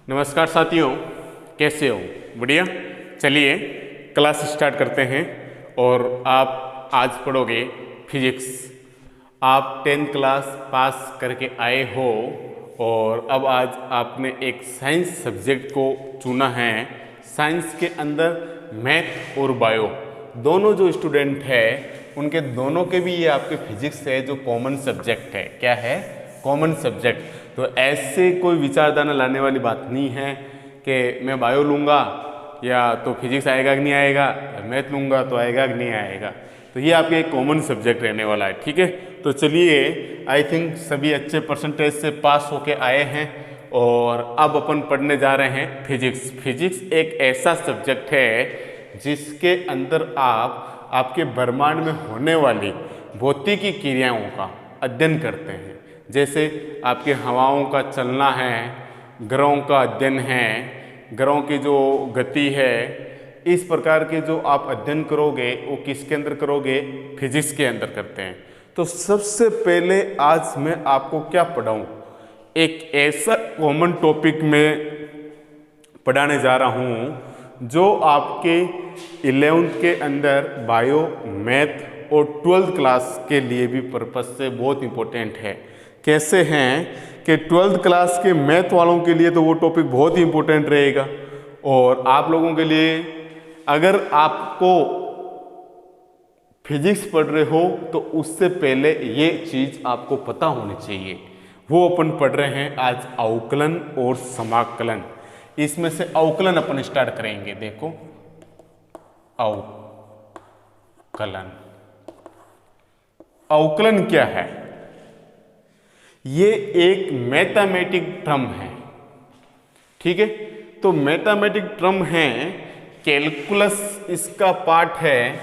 नमस्कार साथियों, कैसे हो? बढ़िया। चलिए क्लास स्टार्ट करते हैं। और आप आज पढ़ोगे फिजिक्स। आप 10th क्लास पास करके आए हो और अब आज आपने एक साइंस सब्जेक्ट को चुना है। साइंस के अंदर मैथ और बायो दोनों जो स्टूडेंट है उनके दोनों के भी ये आपके फिजिक्स है जो कॉमन सब्जेक्ट है। क्या है? Common subject. तो ऐसे कोई विचारधारा लाने वाली बात नहीं है कि मैं बायो लूँगा या तो फिजिक्स आएगा कि नहीं आएगा, या मैथ लूँगा तो आएगा कि नहीं आएगा। तो ये आपके एक कॉमन सब्जेक्ट रहने वाला है। ठीक है, तो चलिए, आई थिंक सभी अच्छे परसेंटेज से पास होके आए हैं और अब अपन पढ़ने जा रहे हैं फिजिक्स। फिजिक्स एक ऐसा सब्जेक्ट है जिसके अंदर आप आपके ब्रह्मांड में होने वाली भौतिकी क्रियाओं का अध्ययन करते हैं। जैसे आपके हवाओं का चलना है, ग्रहों का अध्ययन है, ग्रहों की जो गति है, इस प्रकार के जो आप अध्ययन करोगे वो किसके अंदर करोगे? फिजिक्स के अंदर करते हैं। तो सबसे पहले आज मैं आपको क्या पढ़ाऊँ, एक ऐसा कॉमन टॉपिक में पढ़ाने जा रहा हूँ जो आपके 11th के अंदर बायो, मैथ और 12th क्लास के लिए भी पर्पस से बहुत इम्पोर्टेंट है। कैसे हैं कि 12th क्लास के मैथ वालों के लिए तो वो टॉपिक बहुत ही इम्पोर्टेंट रहेगा और आप लोगों के लिए अगर आपको फिजिक्स पढ़ रहे हो तो उससे पहले ये चीज़ आपको पता होनी चाहिए। वो अपन पढ़ रहे हैं आज अवकलन और समाकलन। इसमें से अवकलन अपन स्टार्ट करेंगे। देखो, अवकलन। अवकलन क्या है? ये एक मैथमेटिक टर्म है। ठीक है, तो मैथमेटिक टर्म है, कैलकुलस इसका पार्ट है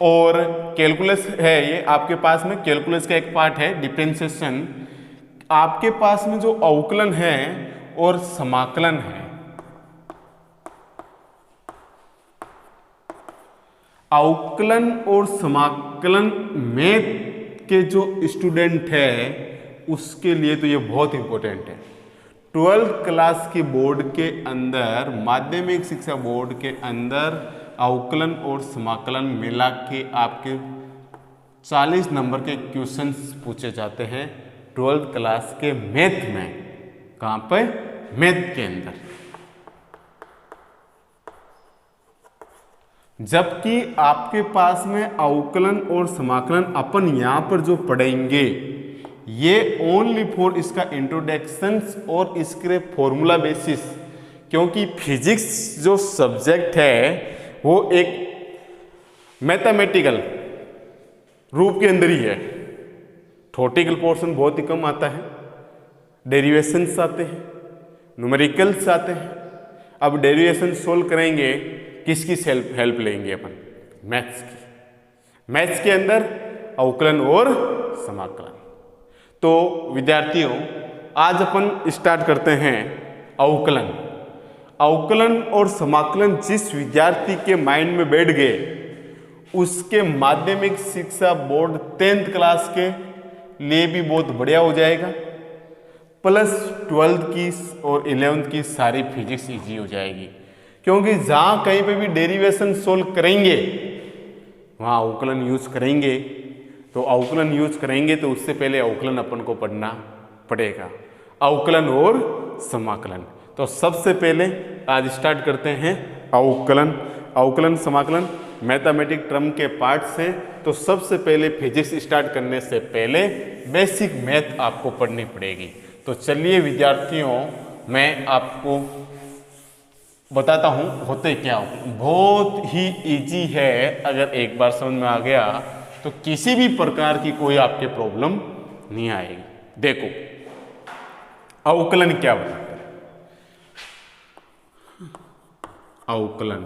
और कैलकुलस है ये आपके पास में, कैलकुलस का एक पार्ट है डिफरेंशिएशन। आपके पास में जो अवकलन है और समाकलन है। अवकलन और समाकलन मैथ के जो स्टूडेंट है उसके लिए तो ये बहुत इंपॉर्टेंट है। 12th क्लास के बोर्ड के अंदर, माध्यमिक शिक्षा बोर्ड के अंदर अवकलन और समाकलन मिला के आपके 40 नंबर के क्वेश्चंस पूछे जाते हैं 12th क्लास के मैथ में। कहाँ पे? मैथ के अंदर। जबकि आपके पास में अवकलन और समाकलन अपन यहां पर जो पढ़ेंगे ये ओनली फॉर इसका इंट्रोडक्शंस और इसके फॉर्मूला बेसिस, क्योंकि फिजिक्स जो सब्जेक्ट है वो एक मैथमेटिकल रूप के अंदर ही है। थ्योरेटिकल पोर्शन बहुत ही कम आता है, डेरिवेशंस आते हैं, न्यूमेरिकल्स आते हैं। अब डेरिवेशन सोल्व करेंगे किसकी हेल्प लेंगे अपन? मैथ्स की। मैथ्स के अंदर अवकलन और समाकलन। तो विद्यार्थियों, आज अपन स्टार्ट करते हैं अवकलन। अवकलन और समाकलन जिस विद्यार्थी के माइंड में बैठ गए उसके माध्यमिक शिक्षा बोर्ड 10th क्लास के लिए भी बहुत बढ़िया हो जाएगा, प्लस 12th की और 11th की सारी फिजिक्स इजी हो जाएगी। क्योंकि जहाँ कहीं पे भी डेरिवेशन सोल्व करेंगे वहाँ अवकलन यूज करेंगे। तो अवकलन यूज करेंगे तो उससे पहले अवकलन अपन को पढ़ना पड़ेगा, अवकलन और समाकलन। तो सबसे पहले आज स्टार्ट करते हैं अवकलन। अवकलन समाकलन मैथमेटिक टर्म के पार्ट से। तो सबसे पहले फिजिक्स स्टार्ट करने से पहले बेसिक मैथ आपको पढ़नी पड़ेगी। तो चलिए विद्यार्थियों, मैं आपको बताता हूँ होते क्या हो। बहुत ही इजी है, अगर एक बार समझ में आ गया तो किसी भी प्रकार की कोई आपके प्रॉब्लम नहीं आएगी। देखो, अवकलन क्या बताता है? अवकलन,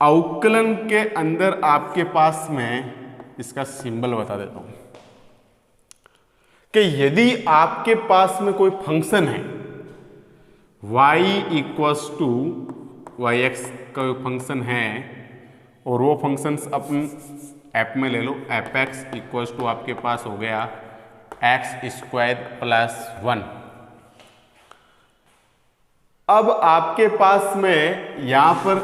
अवकलन के अंदर आपके पास में इसका सिंबल बता देता हूं कि यदि आपके पास में कोई फंक्शन है y equals to y x का फंक्शन है और वो फंक्शंस अपन ऐप में ले लो, एफ एक्स इक्वल्स टू आपके पास हो गया x² + 1। अब आपके पास में यहां पर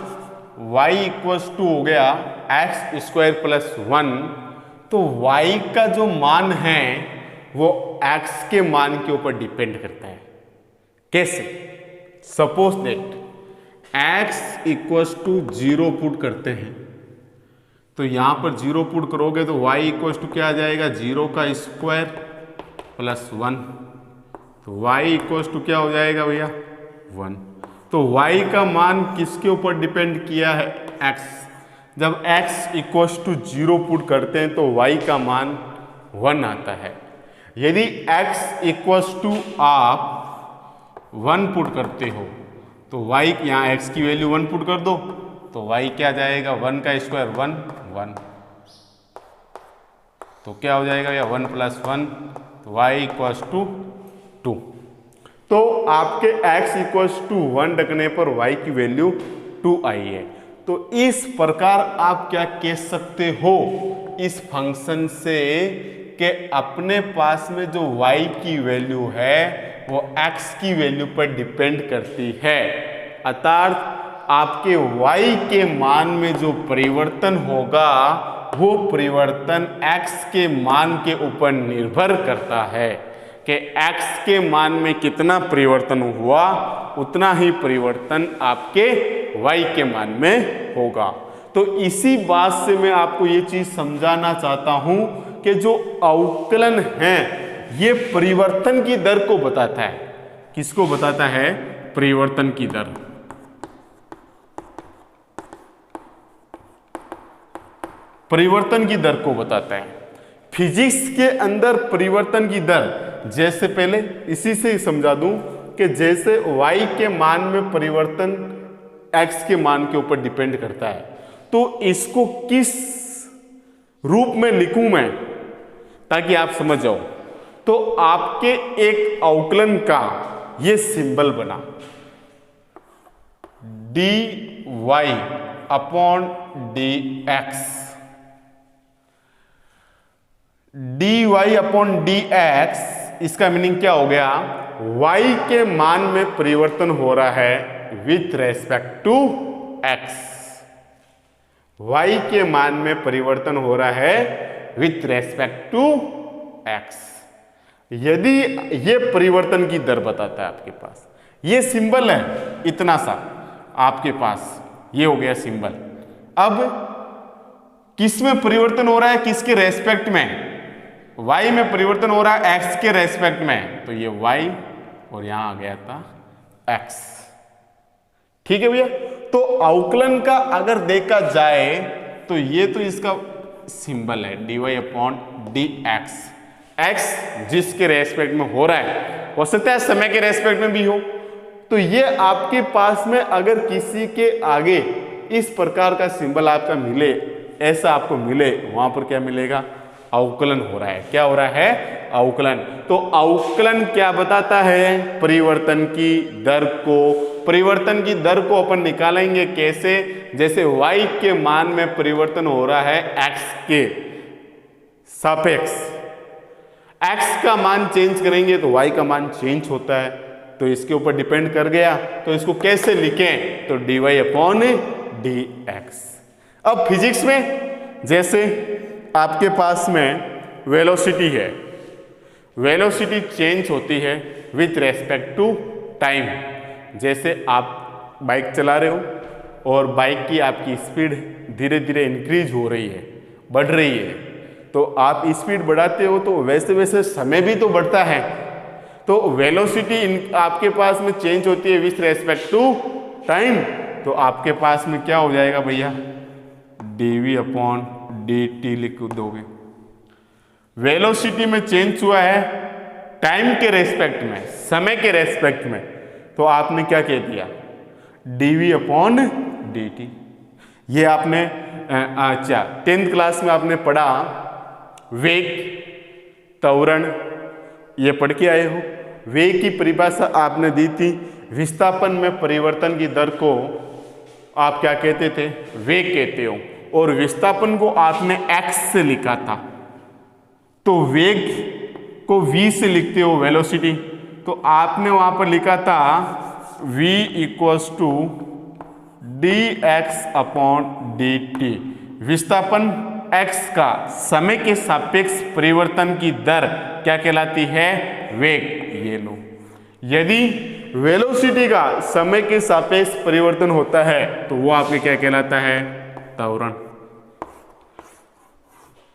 y इक्वल्स टू हो गया एक्स स्क्वायर प्लस 1, तो y का जो मान है वो x के मान के ऊपर डिपेंड करता है। कैसे? Suppose that x equals to 0 put करते हैं, तो यहां पर 0 पुट करोगे तो y इक्वल्स टू क्या आ जाएगा, 0 का स्क्वायर प्लस 1, तो y इक्वल्स टू क्या हो जाएगा भैया, 1। तो y का मान किसके ऊपर डिपेंड किया है, x। जब x इक्वल्स टू 0 पुट करते हैं तो y का मान 1 आता है। यदि x इक्वल्स टू आप 1 पुट करते हो तो y यहाँ x की वैल्यू 1 पुट कर दो तो y क्या जाएगा, 1 का स्क्वायर 1 1, तो क्या हो जाएगा भैया 1 प्लस 1, तो y इक्वल्स टू 2। तो आपके x इक्वल्स टू 1 रखने पर y की वैल्यू 2 आई है। तो इस प्रकार आप क्या कह सकते हो इस फंक्शन से कि अपने पास में जो y की वैल्यू है वो x की वैल्यू पर डिपेंड करती है, अर्थात आपके y के मान में जो परिवर्तन होगा वो परिवर्तन x के मान के ऊपर निर्भर करता है कि x के मान में कितना परिवर्तन हुआ उतना ही परिवर्तन आपके y के मान में होगा। तो इसी बात से मैं आपको ये चीज समझाना चाहता हूं कि जो अवकलन है ये परिवर्तन की दर को बताता है। किसको बताता है? परिवर्तन की दर। परिवर्तन की दर को बताता है। फिजिक्स के अंदर परिवर्तन की दर, जैसे पहले इसी से ही समझा दूं कि जैसे y के मान में परिवर्तन x के मान के ऊपर डिपेंड करता है, तो इसको किस रूप में लिखूं मैं ताकि आप समझ जाओ। तो आपके एक अवकलन का ये सिंबल बना dy upon dx। dy upon dx इसका मीनिंग क्या हो गया? y के मान में परिवर्तन हो रहा है with respect to x। y के मान में परिवर्तन हो रहा है विथ रेस्पेक्ट टू x। यदि ये परिवर्तन की दर बताता है आपके पास, ये सिंबल है इतना सा आपके पास, ये हो गया सिंबल। अब किस में परिवर्तन हो रहा है? किसके रेस्पेक्ट में? y में परिवर्तन हो रहा है x के रेस्पेक्ट में, तो ये y और यहां आ गया था x। ठीक है भैया। तो अवकलन का अगर देखा जाए तो ये तो इसका सिंबल है dy अपॉन dx। x जिसके रेस्पेक्ट में हो रहा है, हो सकता है समय के रेस्पेक्ट में भी हो। तो ये आपके पास में अगर किसी के आगे इस प्रकार का सिंबल आपका मिले, ऐसा आपको मिले, वहां पर क्या मिलेगा? अवकलन हो रहा है। क्या हो रहा है? अवकलन। तो अवकलन क्या बताता है? परिवर्तन की दर को। परिवर्तन की दर को अपन निकालेंगे कैसे? जैसे y के मान में परिवर्तन हो रहा है x के सापेक्ष, x का मान चेंज करेंगे तो y का मान चेंज होता है, तो इसके ऊपर डिपेंड कर गया। तो इसको कैसे लिखें? तो dy अपॉन dx। अब फिजिक्स में जैसे आपके पास में वेलोसिटी है, वेलोसिटी चेंज होती है विथ रेस्पेक्ट टू टाइम। जैसे आप बाइक चला रहे हो और बाइक की आपकी स्पीड धीरे धीरे इंक्रीज हो रही है, बढ़ रही है, तो आप स्पीड बढ़ाते हो तो वैसे वैसे समय भी तो बढ़ता है। तो वेलोसिटी आपके पास में चेंज होती है विथ रेस्पेक्ट टू टाइम, तो आपके पास में क्या हो जाएगा भैया? dv अपॉन dt लिख दोगे। वेलोसिटी में चेंज हुआ है टाइम के रेस्पेक्ट में, समय के रेस्पेक्ट में, तो आपने क्या कह दिया? dv upon dt। ये आपने अच्छा 10th क्लास में आपने पढ़ा वेग, त्वरण, ये पढ़ के आए हो। वेग की परिभाषा आपने दी थी, विस्थापन में परिवर्तन की दर को आप क्या कहते थे? वेग कहते हो। और विस्थापन को आपने x से लिखा था, तो वेग को v से लिखते हो वेलोसिटी, तो आपने वहां पर लिखा था v equals to dx upon dt। विस्थापन x का समय के सापेक्ष परिवर्तन की दर क्या कहलाती है? वेग। ये लो, यदि वेलोसिटी का समय के सापेक्ष परिवर्तन होता है तो वो आपके क्या कहलाता है? त्वरण।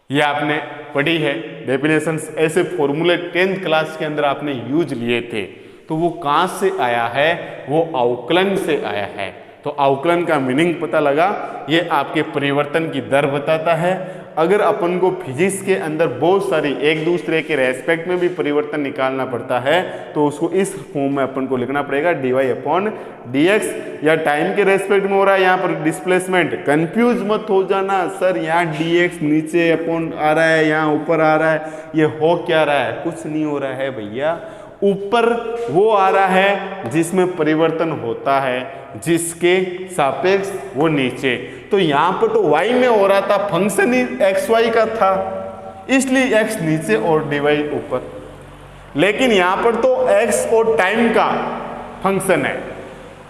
ये आपने पढ़ी है डेफिनेशंस, ऐसे फॉर्मूले 10th क्लास के अंदर आपने यूज लिए थे। तो वो कहाँ से आया है? वो अवकलन से आया है। तो अवकलन का मीनिंग पता लगा, ये आपके परिवर्तन की दर बताता है। अगर अपन को फिजिक्स के अंदर बहुत सारी एक दूसरे के रेस्पेक्ट में भी परिवर्तन निकालना पड़ता है तो उसको इस फॉर्म में अपन को लिखना पड़ेगा, dy अपॉन dx। या टाइम के रेस्पेक्ट में हो रहा है यहाँ पर डिस्प्लेसमेंट, कंफ्यूज मत हो जाना, सर यहाँ dx नीचे अपॉन आ रहा है, यहाँ ऊपर आ रहा है, ये हो क्या रहा है? कुछ नहीं हो रहा है भैया। ऊपर वो आ रहा है जिसमें परिवर्तन होता है, जिसके सापेक्ष वो नीचे। तो यहाँ पर तो y में हो रहा था, फंक्शन ही xy का था, इसलिए x नीचे और dy ऊपर। लेकिन यहाँ पर तो x और टाइम का फंक्शन है,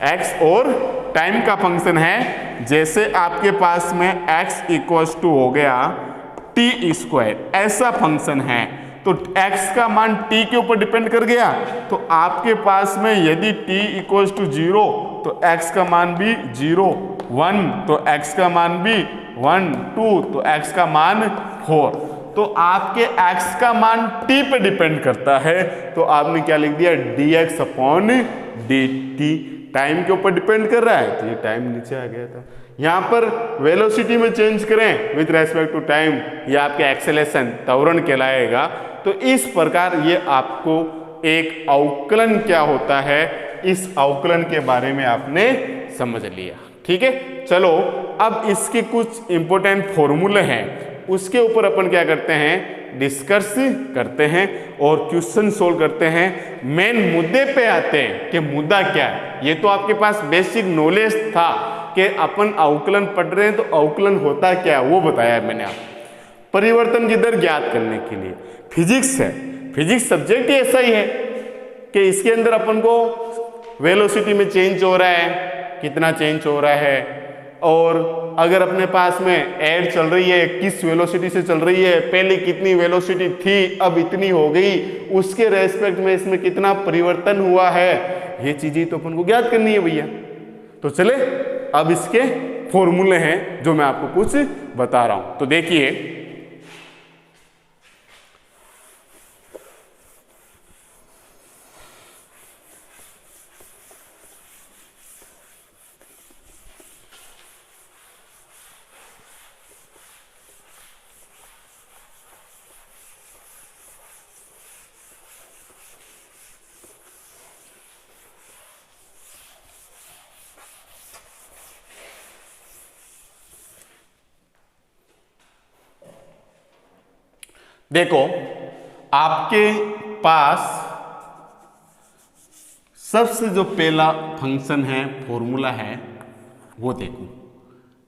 x और टाइम का फंक्शन है। जैसे आपके पास में x इक्वल्स टू हो गया t स्क्वायर, ऐसा फंक्शन है। तो x का मान t के ऊपर डिपेंड कर गया, तो आपके पास में यदि t इक्वल्स टू 0 तो x का मान भी 0, 1 तो x का मान भी 1, 2 तो x का मान 4। तो आपके x का मान t पे डिपेंड करता है, तो आपने क्या लिख दिया? dx upon dt। टाइम के ऊपर डिपेंड कर रहा है तो ये टाइम नीचे आ गया था। यहाँ पर वेलोसिटी में चेंज करें विथ रेस्पेक्ट टू टाइम, ये आपके एक्सेलेरेशन त्वरण कहलाएगा। तो इस प्रकार ये आपको एक अवकलन क्या होता है, इस अवकलन के बारे में आपने समझ लिया। ठीक है, चलो अब इसके कुछ इंपॉर्टेंट फॉर्मूले हैं, उसके ऊपर अपन क्या करते हैं? डिस्कस करते हैं और क्वेश्चन सोल्व करते हैं। मेन मुद्दे पे आते हैं कि मुद्दा क्या है। ये तो आपके पास बेसिक नॉलेज था कि अपन अवकलन पढ़ रहे हैं तो अवकलन होता क्या है वो बताया मैंने आपको। परिवर्तन की दर ज्ञात करने के लिए फिजिक्स है, फिजिक्स सब्जेक्ट ही ऐसा ही है कि इसके अंदर अपन को वेलोसिटी में चेंज हो रहा है, कितना चेंज हो रहा है, और अगर अपने पास में एयर चल रही है किस वेलोसिटी से चल रही है, पहले कितनी वेलोसिटी थी अब इतनी हो गई, उसके रेस्पेक्ट में इसमें कितना परिवर्तन हुआ है, ये चीजें तो अपन को ज्ञात करनी है भैया। तो चले अब इसके फॉर्मूले हैं जो मैं आपको कुछ बता रहा हूं। तो देखिए, देखो आपके पास सबसे जो पहला फंक्शन है, फॉर्मूला है, वो देखो।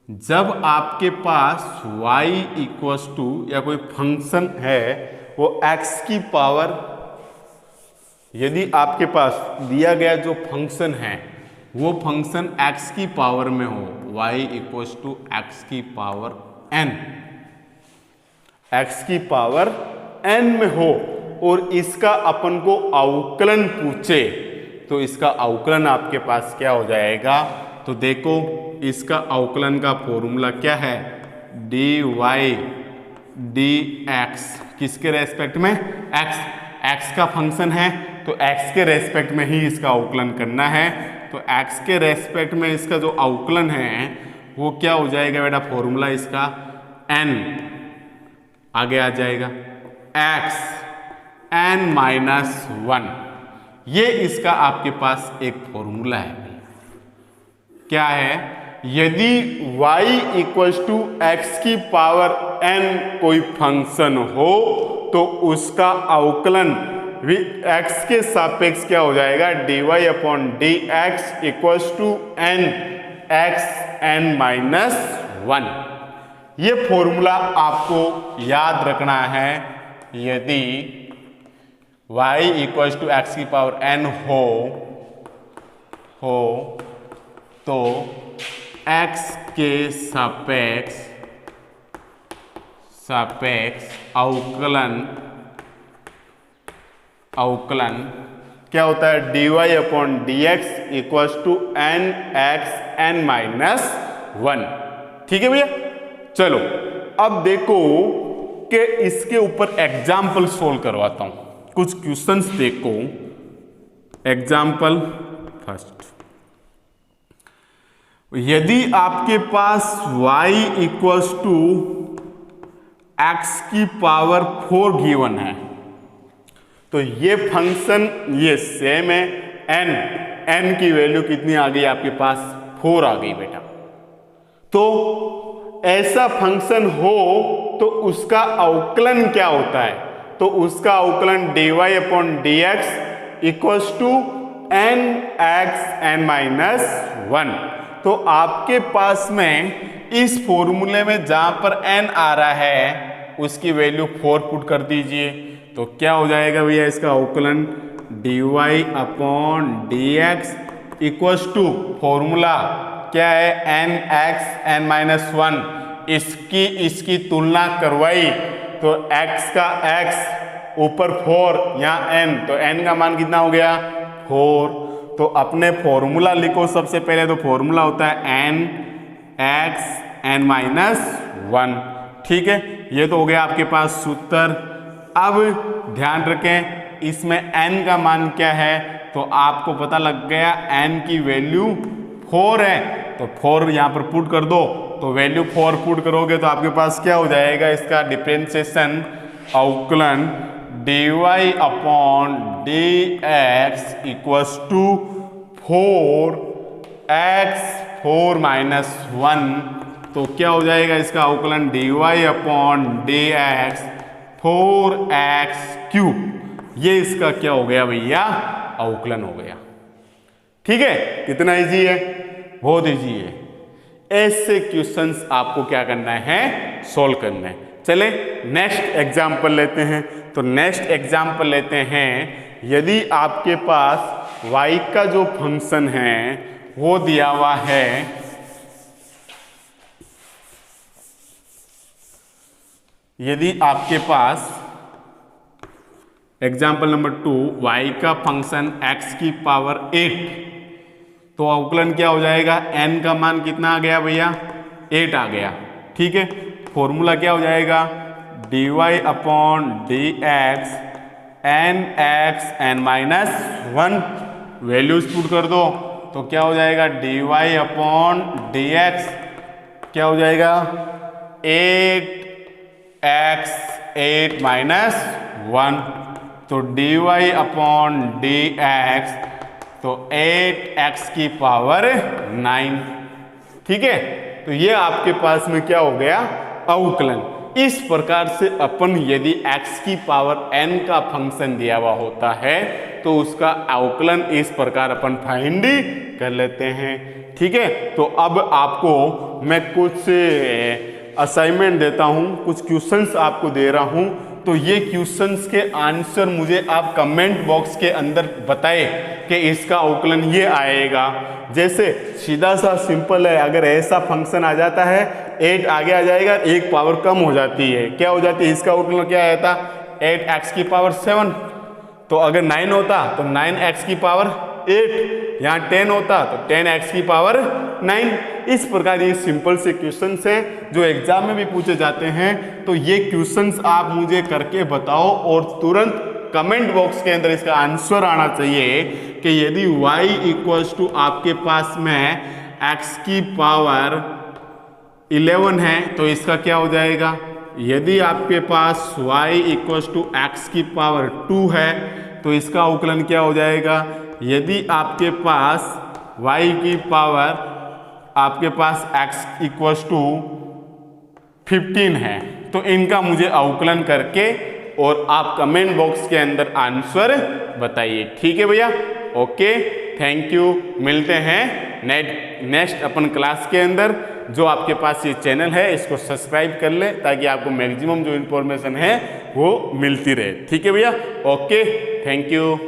जब आपके पास y इक्वल्स टू या कोई फंक्शन है वो x की पावर, यदि आपके पास दिया गया जो फंक्शन है वो फंक्शन x की पावर में हो, y इक्वल्स टू x की पावर n, x की पावर n में हो, और इसका अपन को अवकलन पूछे तो इसका अवकलन आपके पास क्या हो जाएगा? तो देखो इसका अवकलन का फॉर्मूला क्या है? dy dx, किसके रेस्पेक्ट में? x का फंक्शन है तो x के रेस्पेक्ट में ही इसका अवकलन करना है। तो x के रेस्पेक्ट में इसका जो अवकलन है वो क्या हो जाएगा बेटा? फॉर्मूला इसका n आगे आ जाएगा, x n-1, ये इसका आपके पास एक फॉर्मूला है। क्या है? यदि y इक्वल्स टू एक्स की पावर n कोई फंक्शन हो तो उसका अवकलन x के सापेक्ष क्या हो जाएगा? dy upon dx equals to n x n-1। ये फॉर्मूला आपको याद रखना है। यदि y इक्वल्स टू एक्स की पावर n हो हो तो x के सापेक्ष अवकलन क्या होता है, dy/dx इक्वल्स टू nxn-1। ठीक है भैया। चलो अब देखो कि इसके ऊपर एग्जाम्पल सोल्व करवाता हूं, कुछ क्वेश्चंस देखो। एग्जाम्पल फर्स्ट, यदि आपके पास y इक्वल्स टू x की पावर 4 गिवन है तो ये फंक्शन ये सेम है, n की वैल्यू कितनी आ गई आपके पास, 4 आ गई बेटा। तो ऐसा फंक्शन हो तो उसका अवकलन क्या होता है, तो उसका अवकलन dy/dx इक्वल्स टू nxn-1। तो आपके पास में इस फॉर्मूले में जहां पर n आ रहा है उसकी वैल्यू 4 पुट कर दीजिए, तो क्या हो जाएगा भैया इसका अवकलन dy/dx इक्वल्स टू फॉर्मूला क्या है nxn-1। इसकी तुलना करवाई तो x का x ऊपर 4 यहाँ n, तो n का मान कितना हो गया 4। तो अपने फॉर्मूला लिखो सबसे पहले, तो फॉर्मूला होता है nxn-1। ठीक है, ये तो हो गया आपके पास सूत्र। अब ध्यान रखें इसमें n का मान क्या है, तो आपको पता लग गया n की वैल्यू 4 है, तो 4 यहाँ पर पुट कर दो, तो वैल्यू 4 पुट करोगे तो आपके पास क्या हो जाएगा इसका डिफरेंशिएशन अवकलन dy/dx इक्वल्स टू 4x4-1। तो क्या हो जाएगा इसका अवकलन dy/dx 4x³। ये इसका क्या हो गया भैया, अवकलन हो गया। ठीक है, कितना इजी है, बहुत इजी है। ऐसे क्वेश्चंस आपको क्या करना है, सॉल्व करना है। चले नेक्स्ट एग्जांपल लेते हैं। तो नेक्स्ट एग्जांपल लेते हैं, यदि आपके पास y का जो फंक्शन है वो दिया हुआ है यदि आपके पास एग्जाम्पल नंबर 2 y का फंक्शन x की पावर 8, तो अवकलन क्या हो जाएगा, n का मान कितना आ गया भैया 8 आ गया। ठीक है, फॉर्मूला क्या हो जाएगा dy/dx nxn-1। वैल्यूज पुट कर दो तो क्या हो जाएगा dy/dx क्या हो जाएगा 8x8-1। तो dy/dx तो 8x की पावर 9। ठीक है, तो ये आपके पास में क्या हो गया अवकलन। इस प्रकार से अपन यदि x की पावर n का फंक्शन दिया हुआ होता है तो उसका अवकलन इस प्रकार अपन फाइंड कर लेते हैं। ठीक है, तो अब आपको मैं कुछ असाइनमेंट देता हूं, कुछ क्वेश्चंस आपको दे रहा हूं, तो ये क्वेश्चंस के आंसर मुझे आप कमेंट बॉक्स के अंदर बताएं कि इसका अवकलन ये आएगा। जैसे सीधा सा सिंपल है, अगर ऐसा फंक्शन आ जाता है 8 आगे आ जाएगा, एक पावर कम हो जाती है, क्या हो जाती है इसका अवकलन क्या आया था 8x की पावर 7। तो अगर 9 होता तो 9x की पावर 8, यहाँ 10 होता तो 10x की पावर 9। इस प्रकार ये सिंपल से क्वेश्चंस हैं जो एग्जाम में भी पूछे जाते हैं। तो ये क्वेश्चंस आप मुझे करके बताओ और तुरंत कमेंट बॉक्स के अंदर इसका आंसर आना चाहिए कि यदि y इक्वल्स टू आपके पास में x की पावर 11 है तो इसका क्या हो जाएगा। यदि आपके पास y इक्वल्स टू x की पावर 2 है तो इसका अवकलन क्या हो जाएगा। यदि आपके पास y की पावर आपके पास x इक्वल्स टू 15 है तो इनका मुझे अवकलन करके और आप कमेंट बॉक्स के अंदर आंसर बताइए। ठीक है भैया, ओके, थैंक यू। मिलते हैं नेक्स्ट अपन क्लास के अंदर। जो आपके पास ये चैनल है इसको सब्सक्राइब कर ले ताकि आपको मैक्सिमम जो इन्फॉर्मेशन है वो मिलती रहे। ठीक है भैया, ओके, थैंक यू।